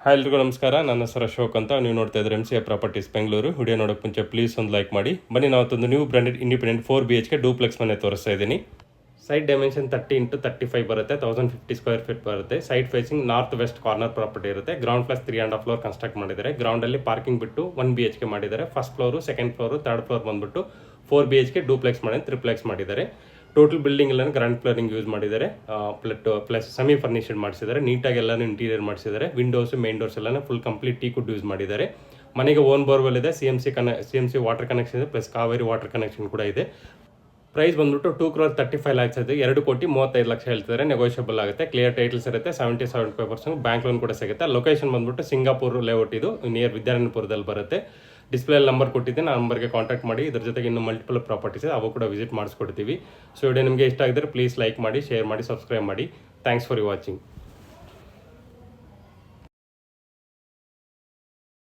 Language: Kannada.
ಹಾಯ್ ಎಲ್ರಿಗೂ ನಮಸ್ಕಾರ. ನನ್ನ ಹೆಸರು ಅಶೋಕ್ ಅಂತ. ನೀವು ನೋಡ್ತಾ ಇದ್ರೆ MCA ಪ್ರಾಪರ್ಟೀಸ್ ಬೆಂಗಳೂರು. ವಿಡಿಯೋ ನೋಡೋಕೆ ಮುಂಚೆ ಪ್ಲೀಸ್ ಒಂದು ಲೈಕ್ ಮಾಡಿ. ಬನ್ನಿ, ನಾವತ್ತೊಂದು new branded independent 4 BHK duplex ಮನೆ ತೋರಿಸ್ತಾ ಇದ್ದೀನಿ. ಸೈಟ್ ಡೈಮೆನ್ಷನ್ 30x35 ಬರುತ್ತೆ, 1050 ಸ್ಕ್ವೇರ್ ಫೀಟ್ ಬರುತ್ತೆ. Site facing north west corner property ಇರುತ್ತೆ. ಗ್ರೌಂಡ್ ಪ್ಲಸ್ 3.5 ಫ್ಲೋರ್ ಕನ್ಸ್ಟ್ರಕ್ಟ್ ಮಾಡಿದ್ದಾರೆ. ಗ್ರೌಂಡಲ್ಲಿ ಪಾರ್ಕಿಂಗ್ ಬಿಟ್ಟು 1 BHK ಮಾಡಿದ್ದಾರೆ. First floor, second floor, third floor ಬಂದ್ಬಿಟ್ಟು 4 BHK ಡೂಪ್ಲೆಕ್ಸ್ ಮಾಡಿ ಟ್ರಿಪ್ಲೆಕ್ಸ್ ಮಾಡಿದ್ದಾರೆ. ಟೋಟಲ್ ಬಿಲ್ಡಿಂಗ್ ಎಲ್ಲ ಗ್ರ್ಯಾಂಡ್ ಫ್ಲೋರಿಂಗ್ ಯೂಸ್ ಮಾಡಿದ್ದಾರೆ. ಪ್ಲಸ್ ಸೆಮಿ ಫರ್ನಿಷಡ್ ಮಾಡಿಸಿದ್ದಾರೆ. ನೀಟಾಗಿ ಎಲ್ಲಾನು ಇಂಟೀರಿಯರ್ ಮಾಡಿಸಿದ್ದಾರೆ. ವಿಂಡೋಸ್, ಮೇನ್ ಡೋರ್ಸ್ ಎಲ್ಲ ಫುಲ್ ಕಂಪ್ಲೀಟ್ ಟೀಕ್ವುಡ್ ಯೂಸ್ ಮಾಡಿದ್ದಾರೆ. ಮನೆಗೆ ಓನ್ ಬೋರ್ವೆಲ್ ಇದೆ, CMC ವಾಟರ್ ಕನೆಕ್ಷನ್ ಇದೆ, ಪ್ಲಸ್ ಕಾವೇರಿ ವಾಟರ್ ಕನೆಕ್ಷನ್ ಕೂಡ ಇದೆ. ಪ್ರೈಸ್ ಬಂದ್ಬಿಟ್ಟು 2,35 lakhs ಇದೆ. 2,35 ಲಕ್ಷ ಹೇಳ್ತಿದ್ದಾರೆ. ನೆಗೋಷಿಯಬಲ್ ಆಗುತ್ತೆ. ಕ್ಲಿಯರ್ ಟೈಟಲ್ಸ್ ಇರುತ್ತೆ. 75% ಬ್ಯಾಂಕ್ ಲೋನ್ ಕೂಡ ಸಿಗುತ್ತೆ. ಲೊಕೇಶನ್ ಬಂದ್ಬಿಟ್ಟು ಸಿಂಗಾಪುರ್ ಲೇಔಟ್, ಇದು ನಿಯರ್ ವಿದ್ಯಾರಣ್ಯಪುರದಲ್ಲಿ ಬರುತ್ತೆ. ಡಿಸ್ಪ್ಲೇ ನಂಬರ್ ಕೊಟ್ಟಿದ್ದೀನಿ, ಆ ನಂಬರ್ಗೆ ಕಾಂಟ್ಯಾಕ್ಟ್ ಮಾಡಿ. ಇದ್ರ ಜೊತೆಗೆ ಇನ್ನೂ ಮಲ್ಟಿಪಲ್ ಪ್ರಾಪರ್ಟೀಸ್ ಇದೆ, ಅವು ಕೂಡ ವಿಸಿಟ್ ಮಾಡಿಸ್ಕೊಡ್ತೀವಿ. ಸೊ ವಿಡಿಯೋ ನಿಮಗೆ ಇಷ್ಟ ಆಗಿದ್ರೆ ಪ್ಲೀಸ್ ಲೈಕ್ ಮಾಡಿ, ಶೇರ್ ಮಾಡಿ, ಸಬ್ಸ್ಕ್ರೈಬ್ ಮಾಡಿ. Thanks for watching.